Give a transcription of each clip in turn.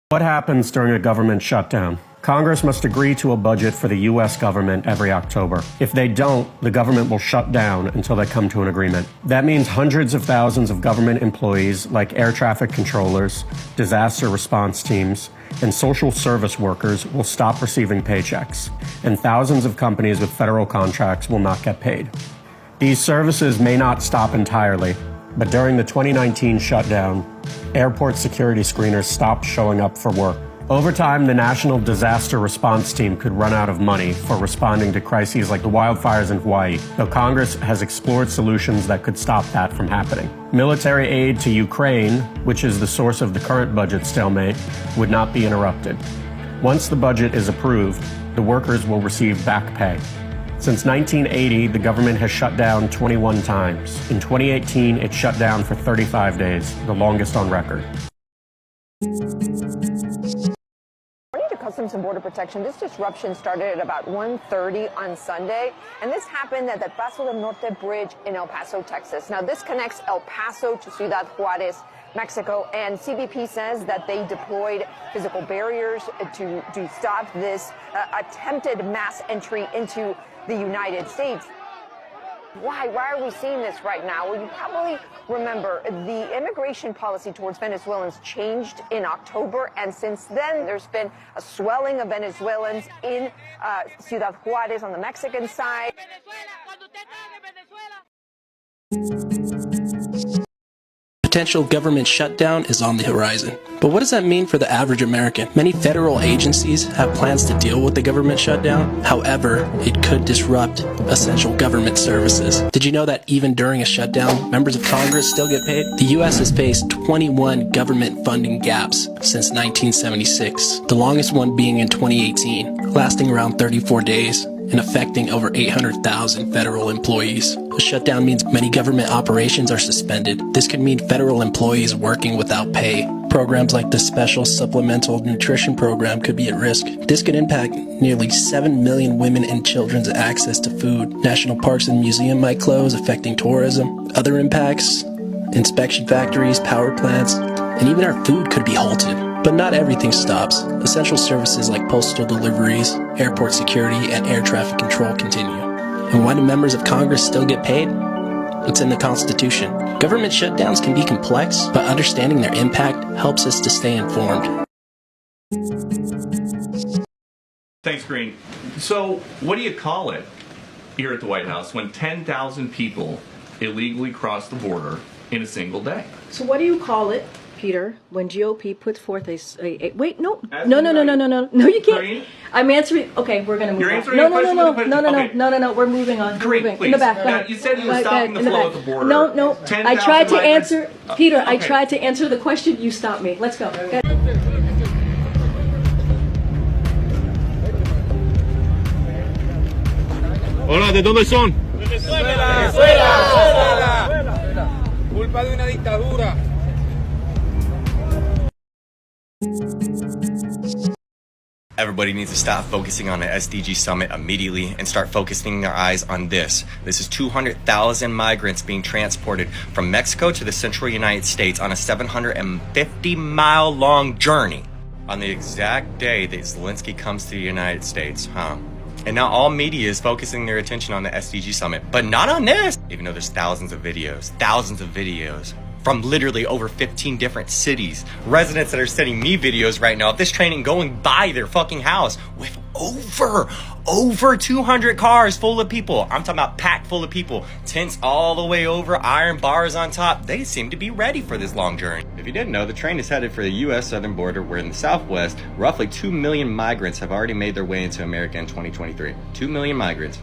What happens during a government shutdown? Congress must agree to a budget for the U.S. government every October. If they don't, the government will shut down until they come to an agreement. That means hundreds of thousands of government employees, like air traffic controllers, disaster response teams, and social service workers will stop receiving paychecks, and thousands of companies with federal contracts will not get paid. These services may not stop entirely, but during the 2019 shutdown, airport security screeners stopped showing up for work. Over time, the National Disaster Response Team could run out of money for responding to crises like the wildfires in Hawaii, though Congress has explored solutions that could stop that from happening. Military aid to Ukraine, which is the source of the current budget stalemate, would not be interrupted. Once the budget is approved, the workers will receive back pay. Since 1980, the government has shut down 21 times. In 2018, it shut down for 35 days, the longest on record. Customs and Border Protection. This disruption started at about 1:30 on Sunday, and this happened at the Paso del Norte Bridge in El Paso, Texas. Now, this connects El Paso to Ciudad Juarez, Mexico, and CBP says that they deployed physical barriers to stop this attempted mass entry into the United States. Why are we seeing this right now? Well, you probably remember the immigration policy towards Venezuelans changed in October, and since then there's been a swelling of Venezuelans in Ciudad Juarez on the Mexican side. Potential government shutdown is on the horizon. But what does that mean for the average American? Many federal agencies have plans to deal with the government shutdown. However, it could disrupt essential government services. Did you know that even during a shutdown, members of Congress still get paid? The U.S. has faced 21 government funding gaps since 1976, the longest one being in 2018, lasting around 34 days. And affecting over 800,000 federal employees. A shutdown means many government operations are suspended. This could mean federal employees working without pay. Programs like the Special Supplemental Nutrition Program could be at risk. This could impact nearly 7 million women and children's access to food. National parks and museums might close, affecting tourism. Other impacts, inspection factories, power plants, and even our food could be halted. But not everything stops. Essential services like postal deliveries, airport security, and air traffic control continue. And why do members of Congress still get paid? It's in the Constitution. Government shutdowns can be complex, but understanding their impact helps us to stay informed. Thanks, Green. So, what do you call it here at the White House when 10,000 people illegally cross the border in a single day? So what do you call it, Peter, when GOP puts forth a wait, no, you can't. Green? I'm answering. Okay, we're gonna move You're on. answering No, a no, question no, with a no, question? no, Okay. no. We're moving on. Green, Moving. please. In the back. Now, you said you were stopping the in the flow back. at the border. No. 10,000 I tried to migrants. answer, Peter. I Okay. tried to answer the question. You stopped me. Let's go. Okay. Hola, ¿de dónde son? Venezuela. Culpa de una dictadura. Everybody needs to stop focusing on the SDG summit immediately and start focusing their eyes on this. This is 200,000 migrants being transported from Mexico to the central United States on a 750-mile long journey on the exact day that Zelensky comes to the United States, And now all media is focusing their attention on the SDG summit, but not on this, even though there's thousands of videos from literally over 15 different cities. Residents that are sending me videos right now of this train going by their fucking house with over 200 cars full of people. I'm talking about packed full of people. Tents all the way over, iron bars on top. They seem to be ready for this long journey. If you didn't know, the train is headed for the U.S. southern border, where in the southwest, roughly 2 million migrants have already made their way into America in 2023. 2 million migrants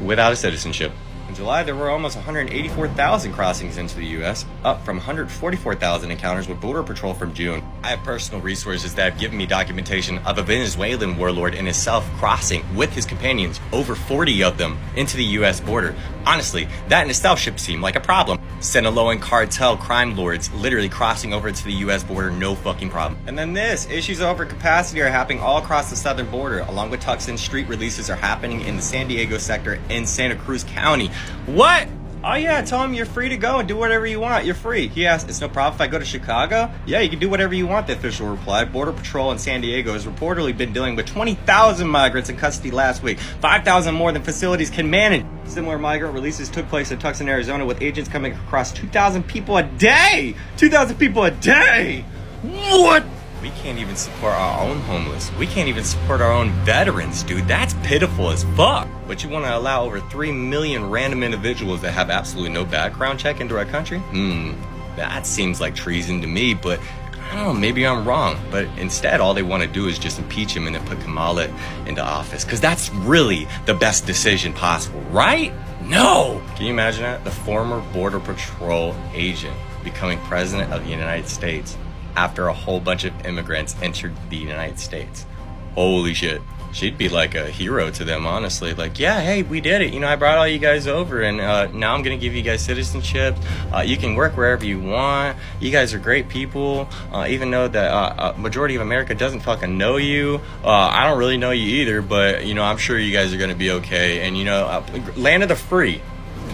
without a citizenship. In July, there were almost 184,000 crossings into the U.S., up from 144,000 encounters with Border Patrol from June. I have personal resources that have given me documentation of a Venezuelan warlord and himself crossing with his companions, over 40 of them, into the U.S. border. Honestly, that in itself should seem like a problem. Sinaloan cartel crime lords literally crossing over to the U.S. border, no fucking problem. And then this, issues of overcapacity are happening all across the southern border, along with Tucson street releases are happening in the San Diego sector in Santa Cruz County. What? Oh yeah, tell him you're free to go and do whatever you want. You're free. He asked, it's no problem if I go to Chicago? Yeah, you can do whatever you want, the official replied. Border Patrol in San Diego has reportedly been dealing with 20,000 migrants in custody last week. 5,000 more than facilities can manage. Similar migrant releases took place in Tucson, Arizona, with agents coming across 2,000 people a day! 2,000 people a day! What? We can't even support our own homeless. We can't even support our own veterans, dude. That's pitiful as fuck. But you want to allow over 3 million random individuals that have absolutely no background check into our country? That seems like treason to me, but I don't know, maybe I'm wrong. But instead, all they want to do is just impeach him and then put Kamala into office. Because that's really the best decision possible, right? No! Can you imagine that? The former Border Patrol agent becoming president of the United States after a whole bunch of immigrants entered the United States. Holy shit. She'd be like a hero to them, honestly. Like, yeah, hey, we did it. You know, I brought all you guys over, and now I'm going to give you guys citizenship. You can work wherever you want. You guys are great people. Even though the majority of America doesn't fucking know you. I don't really know you either, but, you know, I'm sure you guys are going to be okay. And, you know, land of the free.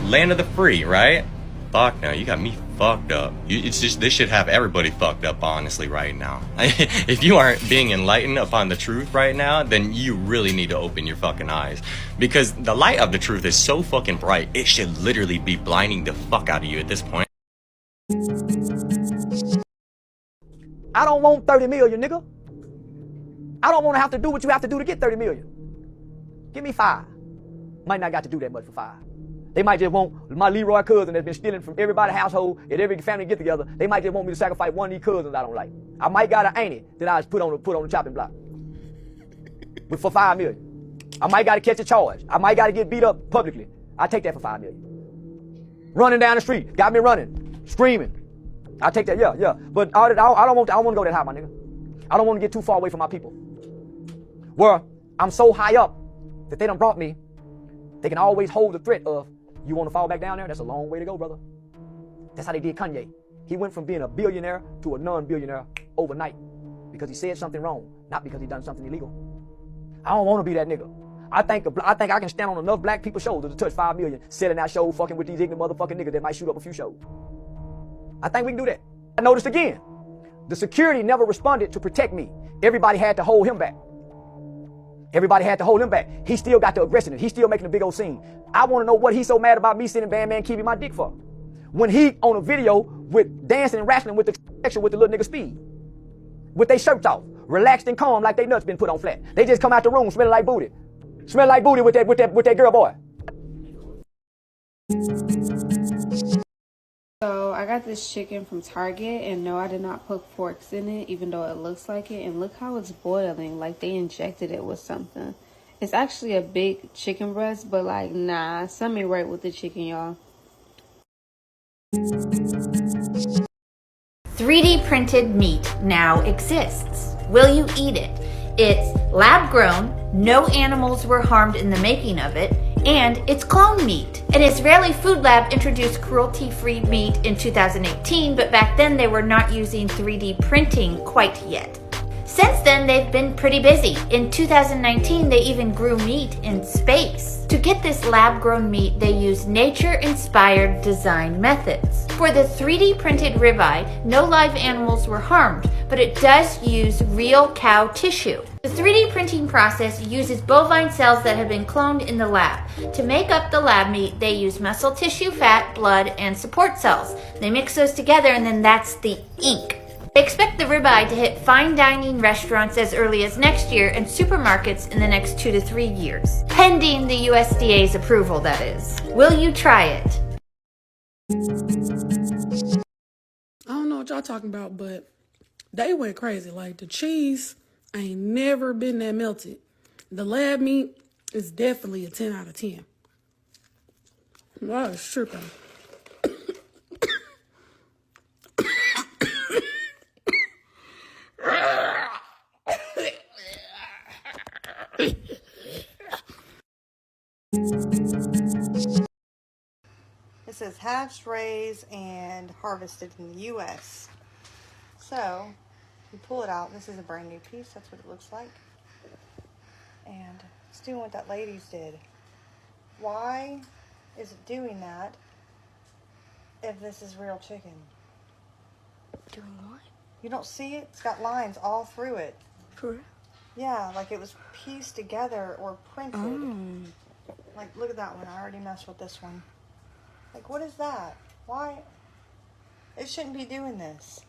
Land of the free, right? Fuck no, you got me fucked up. It's just, this should have everybody fucked up, honestly, right now. If you aren't being enlightened upon the truth right now, then you really need to open your fucking eyes. Because the light of the truth is so fucking bright, it should literally be blinding the fuck out of you at this point. I don't want 30 million, nigga. I don't want to have to do what you have to do to get 30 million. Give me 5. Might not got to do that much for 5. They might just want my Leroy cousin that's been stealing from everybody's household at every family get together. They might just want me to sacrifice one of these cousins I don't like. I might got an auntie that I just put on the chopping block for 5 million. I might got to catch a charge. I might got to get beat up publicly. I take that for 5 million. Running down the street, got me running, screaming. I take that, yeah. But I don't want to go that high, my nigga. I don't want to get too far away from my people. Where I'm so high up that they done brought me. They can always hold the threat of, you want to fall back down there? That's a long way to go, brother. That's how they did Kanye. He went from being a billionaire to a non-billionaire overnight because he said something wrong, not because he done something illegal. I don't want to be that nigga. I think I can stand on enough black people's shoulders to touch 5 million, selling that show fucking with these ignorant motherfucking niggas that might shoot up a few shows. I think we can do that. I noticed again, the security never responded to protect me. Everybody had to hold him back. Everybody had to hold him back. He still got the aggressiveness. He's still making a big old scene. I want to know what he's so mad about me sitting Bandman keeping my dick for. When he on a video with dancing and wrestling with the section with the little nigga Speed. With their shirts off. Relaxed and calm like they nuts been put on flat. They just come out the room smelling like booty. Smell like booty with that girl boy. So I got this chicken from Target, and no, I did not put forks in it, even though it looks like it. And look how it's boiling, like they injected it with something. It's actually a big chicken breast, but like, nah, something right with the chicken, y'all. 3D printed meat now exists. Will you eat it? It's lab grown, no animals were harmed in the making of it, and it's clone meat. An Israeli food lab introduced cruelty-free meat in 2018, but back then they were not using 3D printing quite yet. Since then, they've been pretty busy. In 2019, they even grew meat in space. To get this lab-grown meat, they used nature-inspired design methods. For the 3D printed ribeye, no live animals were harmed, but it does use real cow tissue. The 3D printing process uses bovine cells that have been cloned in the lab. To make up the lab meat, they use muscle tissue, fat, blood, and support cells. They mix those together, and then that's the ink. They expect the ribeye to hit fine dining restaurants as early as next year and supermarkets in the next 2 to 3 years. Pending the USDA's approval, that is. Will you try it? I don't know what y'all talking about, but they went crazy. Like, the cheese ain't never been that melted. The lab meat is definitely a 10 out of 10. That is tripping. It says hatched, raised, and harvested in the U.S. So, you pull it out. This is a brand new piece. That's what it looks like. And it's doing what that lady's did. Why is it doing that? if this is real chicken. Doing what? You don't see it? It's got lines all through it. For real? Yeah, like it was pieced together or printed. Like, look at that one. I already messed with this one. Like, what is that? Why? It shouldn't be doing this.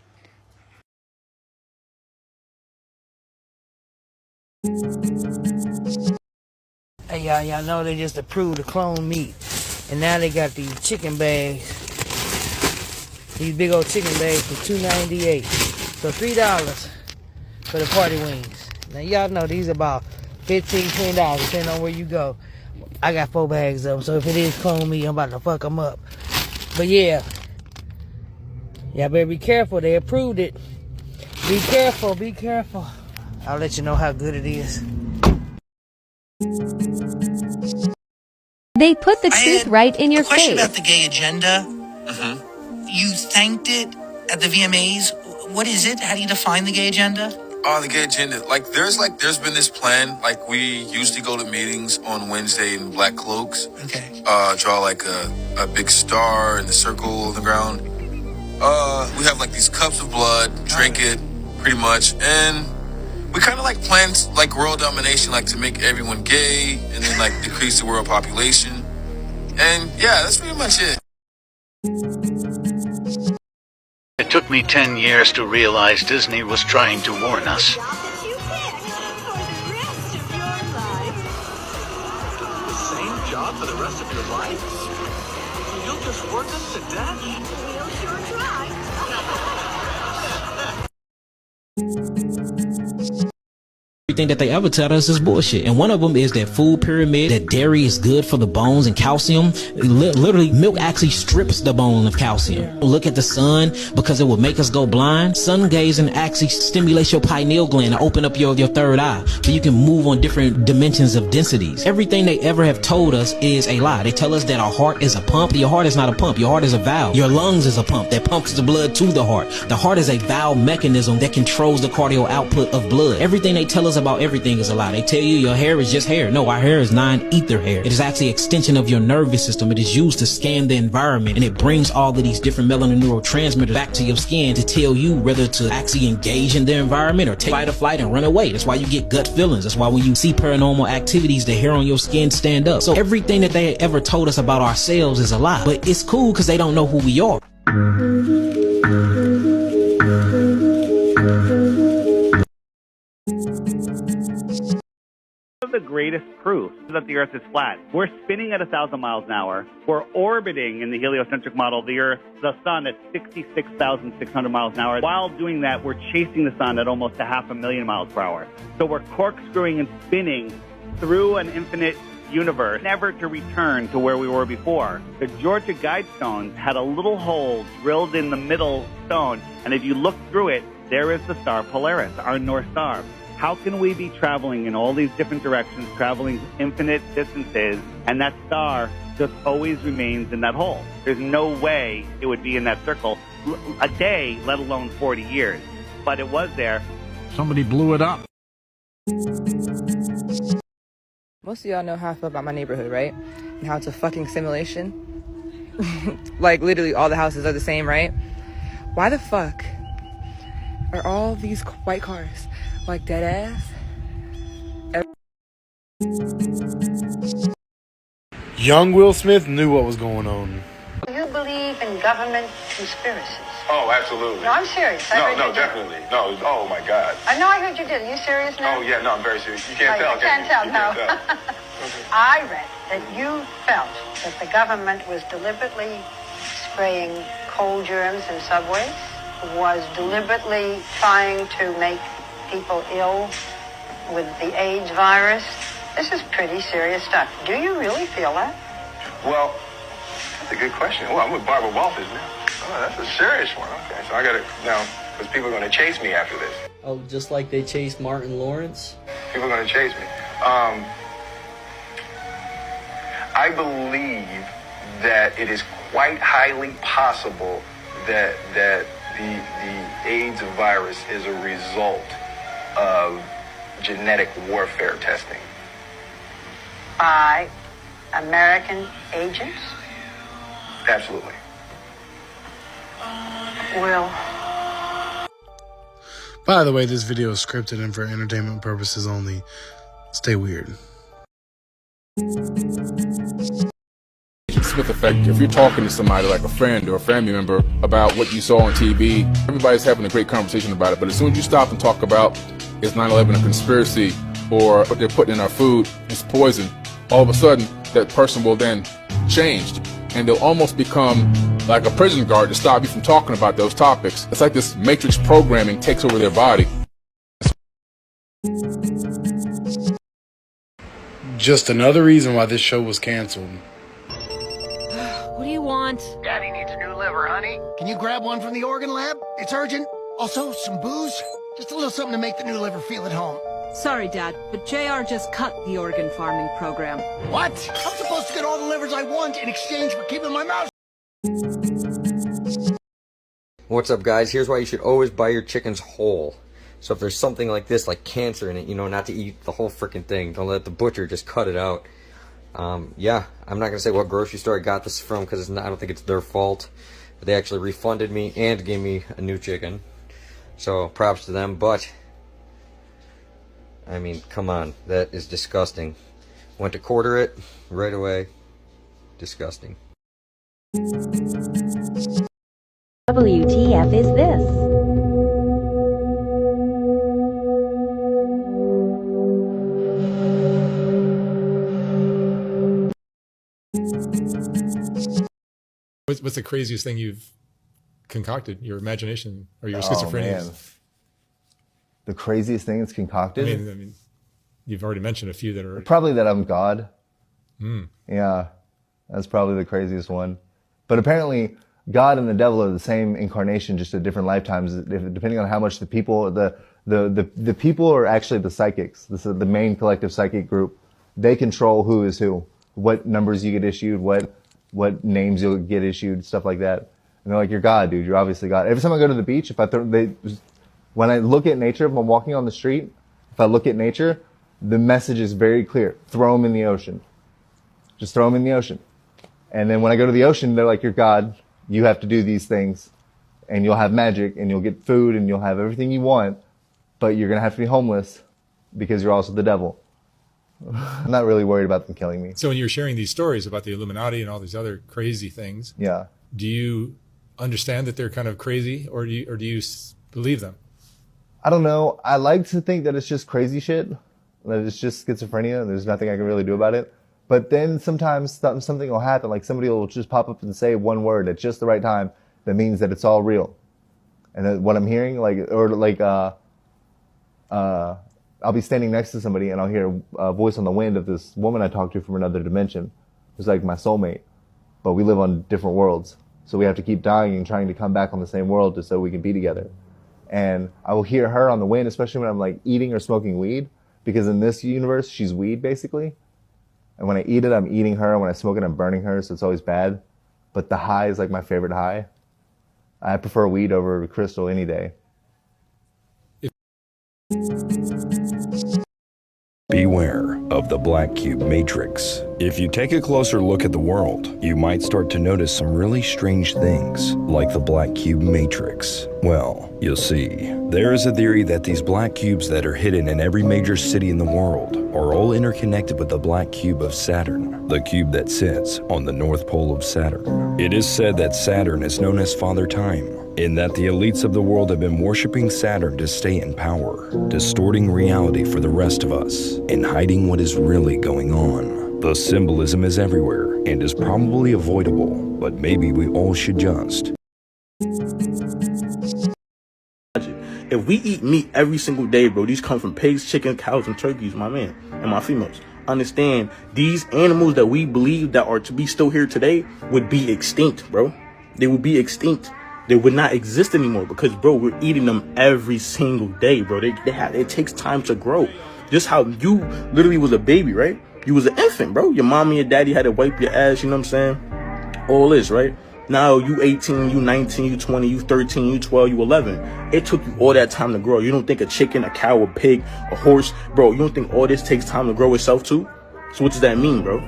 Hey, y'all know they just approved the clone meat. And now they got these chicken bags. These big old chicken bags for $2.98. So $3 for the party wings. Now y'all know these are about $15, $20 depending on where you go. I got 4 bags of them, so if it is clone meat, I'm about to fuck them up. But yeah, y'all better be careful. They approved it. Be careful, be careful. I'll let you know how good it is. They put the truth right in your Question face. about the gay agenda. You thanked it at the VMAs. What is it? How do you define the gay agenda? Oh, the gay agenda. There's been this plan. Like, we usually go to meetings on Wednesday in black cloaks. Okay. Draw a big star in the circle on the ground. We have these cups of blood, drink it, pretty much, and we kind of plan world domination, to make everyone gay, and then decrease the world population. And yeah, that's pretty much it. It took me 10 years to realize Disney was trying to warn us. The same job for the rest of your life? You'll just work us to death? We'll sure try. Everything that they ever tell us is bullshit. And one of them is that food pyramid, that dairy is good for the bones and calcium. Literally, milk actually strips the bone of calcium. Look at the sun because it will make us go blind. Sun gazing actually stimulates your pineal gland to open up your third eye so you can move on different dimensions of densities. Everything they ever have told us is a lie. They tell us that our heart is a pump. Your heart is not a pump. Your heart is a valve. Your lungs is a pump that pumps the blood to the heart. The heart is a valve mechanism that controls the cardio output of blood. Everything they tell us about everything is a lie. They tell you your hair is just hair. No, our hair is non-ether hair. It is actually an extension of your nervous system. It is used to scan the environment, and it brings all of these different melanin neurotransmitters back to your skin to tell you whether to actually engage in the environment or take fight or flight and run away. That's why you get gut feelings. That's why when you see paranormal activities, the hair on your skin stand up. So everything that they ever told us about ourselves is a lie. But it's cool because they don't know who we are. The greatest proof that the Earth is flat. We're spinning at 1,000 miles an hour. We're orbiting in the heliocentric model of the Earth, the sun at 66,600 miles an hour. While doing that, we're chasing the sun at almost 500,000 miles per hour. So we're corkscrewing and spinning through an infinite universe, never to return to where we were before. The Georgia Guidestones had a little hole drilled in the middle stone, and if you look through it, there is the star Polaris, our North Star. How can we be traveling in all these different directions, traveling infinite distances, and that star just always remains in that hole? There's no way it would be in that circle a day, let alone 40 years. But it was there. Somebody blew it up. Most of y'all know how I feel about my neighborhood, right? And how it's a fucking simulation. Literally all the houses are the same, right? Why the fuck are all these white cars dead ass? Young Will Smith knew what was going on. Do you believe in government conspiracies? Oh, absolutely. No, I'm serious. No, definitely. No, oh my God. I know I heard you did. Are you serious now? Oh, yeah, no, I'm very serious. You can't tell, I can't tell, no. I read that you felt that the government was deliberately spraying cold germs in subways, was deliberately trying to make people ill with the AIDS virus. This is pretty serious stuff. Do you really feel that? Well, that's a good question. Well, I'm with Barbara Walters now. Oh, that's a serious one. Okay, so I got to, now, because people are going to chase me after this. Oh, just like they chased Martin Lawrence? People are going to chase me. I believe that it is quite highly possible that the AIDS virus is a result of genetic warfare testing. By American agents? Absolutely. will. By the way, this video is scripted and for entertainment purposes only. Stay weird. Smith effect. If you're talking to somebody like a friend or a family member about what you saw on TV, everybody's having a great conversation about it. But as soon as you stop and talk about is 9/11 a conspiracy or what they're putting in our food is poison, all of a sudden that person will then change and they'll almost become like a prison guard to stop you from talking about those topics. It's like this matrix programming takes over their body. Just another reason why this show was canceled. What do you want? Daddy needs a new liver, honey. Can you grab one from the organ lab? It's urgent. Also, some booze. Just a little something to make the new liver feel at home. Sorry, Dad, but JR just cut the organ farming program. What? I'm supposed to get all the livers I want in exchange for keeping my mouth. What's up, guys? Here's why you should always buy your chickens whole. So if there's something like this, like cancer in it, you know, not to eat the whole freaking thing. Don't let the butcher just cut it out. Yeah, I'm not going to say what grocery store I got this from because I don't think it's their fault. But they actually refunded me and gave me a new chicken. So props to them, but I mean, come on, that is disgusting. Went to quarter it right away. Disgusting. WTF is this? What's the craziest thing you've concocted? Your imagination or your Oh, schizophrenia? man. The craziest thing it's concocted? I mean, you've already mentioned a few that are... Probably that I'm God. Mm. Yeah, that's probably the craziest one. But apparently, God and the devil are the same incarnation, just at different lifetimes, depending on how much the people, the people are actually the psychics. This is the main collective psychic group. They control who is who, what numbers you get issued, what names you'll get issued, stuff like that. And they're like, you're God, dude. You're obviously God. Every time I go to the beach, when I look at nature, if I'm walking on the street, if I look at nature, the message is very clear. Throw them in the ocean. Just throw them in the ocean. And then when I go to the ocean, they're like, you're God. You have to do these things. And you'll have magic, and you'll get food, and you'll have everything you want. But you're going to have to be homeless because you're also the devil. I'm not really worried about them killing me. So when you're sharing these stories about the Illuminati and all these other crazy things, yeah, do you understand that they're kind of crazy, or do you believe them? I don't know. I like to think that it's just crazy shit, that it's just schizophrenia. There's nothing I can really do about it. But then sometimes something will happen, like somebody will just pop up and say one word at just the right time that means that it's all real. And that what I'm hearing, I'll be standing next to somebody and I'll hear a voice on the wind of this woman I talked to from another dimension, who's like my soulmate. But we live on different worlds. So we have to keep dying and trying to come back on the same world just so we can be together. And I will hear her on the wind, especially when I'm like eating or smoking weed, because in this universe, she's weed basically. And when I eat it, I'm eating her. When I smoke it, I'm burning her. So it's always bad. But the high is like my favorite high. I prefer weed over crystal any day. Beware of the black cube matrix. If you take a closer look at the world, you might start to notice some really strange things, like the black cube matrix. Well, you'll see. There is a theory that these black cubes that are hidden in every major city in the world are all interconnected with the black cube of Saturn, the cube that sits on the North Pole of Saturn. It is said that Saturn is known as Father Time, in that the elites of the world have been worshiping Saturn to stay in power, distorting reality for the rest of us, and hiding what is really going on. The symbolism is everywhere and is probably avoidable, but maybe we all should just. If we eat meat every single day, bro, these come from pigs, chickens, cows, and turkeys, my man, and my females. Understand, these animals that we believe that are to be still here today would be extinct, bro. They would be extinct. They would not exist anymore because, bro, we're eating them every single day, bro. It takes time to grow. Just how you literally was a baby, right? You was an infant, bro. Your mom and your daddy had to wipe your ass, you know what I'm saying? All this, right? Now you 18, you 19, you 20, you 13, you 12, you 11. It took you all that time to grow. You don't think a chicken, a cow, a pig, a horse, bro, you don't think all this takes time to grow itself too? So what does that mean, bro?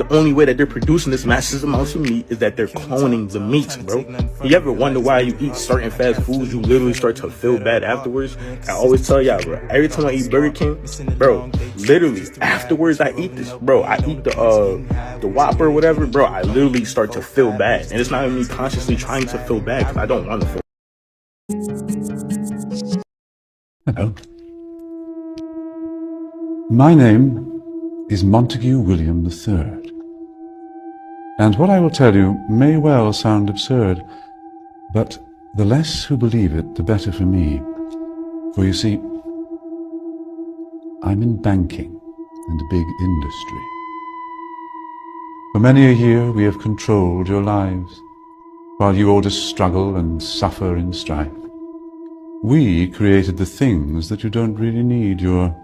the only way that they're producing this massive amounts of meat is that they're cloning the meats, bro. You ever wonder why you eat certain fast foods, you literally start to feel bad afterwards? I always tell y'all, bro, every time I eat Burger King, bro, literally afterwards I eat this, bro, I eat the Whopper or whatever, bro, I literally start to feel bad. And it's not even me consciously trying to feel bad, because I don't want to feel. Hello. My name is Montague William III. And what I will tell you may well sound absurd, but the less who believe it, the better for me. For you see, I'm in banking and a big industry. For many a year we have controlled your lives, while you all just struggle and suffer in strife. We created the things that you don't really need, your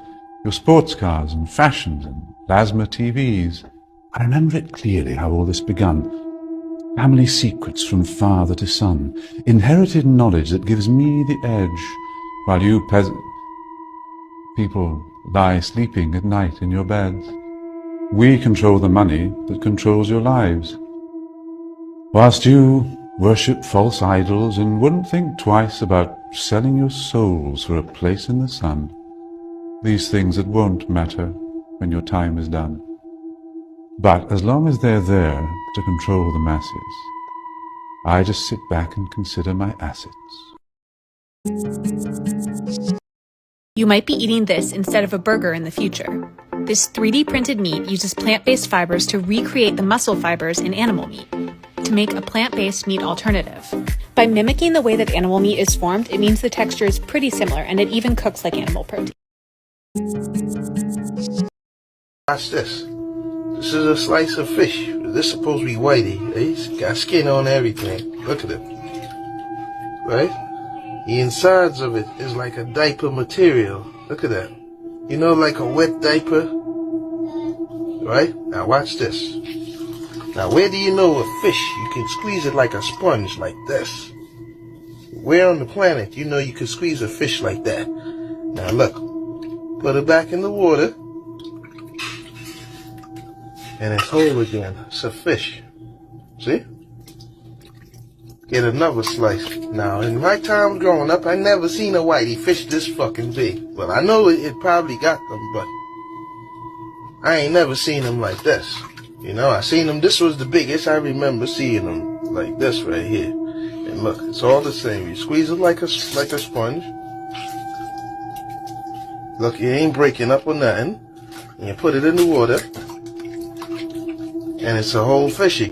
sports cars and fashions and plasma TVs. I remember it clearly how all this begun. Family secrets from father to son, inherited knowledge that gives me the edge, while you people lie sleeping at night in your beds. We control the money that controls your lives, whilst you worship false idols and wouldn't think twice about selling your souls for a place in the sun. These things that won't matter when your time is done. But as long as they're there to control the masses, I just sit back and consider my assets. You might be eating this instead of a burger in the future. This 3D printed meat uses plant-based fibers to recreate the muscle fibers in animal meat, to make a plant-based meat alternative. By mimicking the way that animal meat is formed, it means the texture is pretty similar, and it even cooks like animal protein. Watch this. This is a slice of fish. This is supposed to be whitey. He's got skin on everything. Look at it. Right? The insides of it is like a diaper material. Look at that. You know, like a wet diaper? Right? Now watch this. Now where do you know a fish, you can squeeze it like a sponge like this? Where on the planet you know you can squeeze a fish like that? Now look. Put it back in the water. And it's whole again. It's a fish. See? Get another slice. Now, in my time growing up, I never seen a whitey fish this fucking big. Well, I know it probably got them, but I ain't never seen them like this. You know, I seen them. This was the biggest. I remember seeing them like this right here. And look, it's all the same. You squeeze it like a sponge. Look, it ain't breaking up or nothing. And you put it in the water. And it's a whole fishy.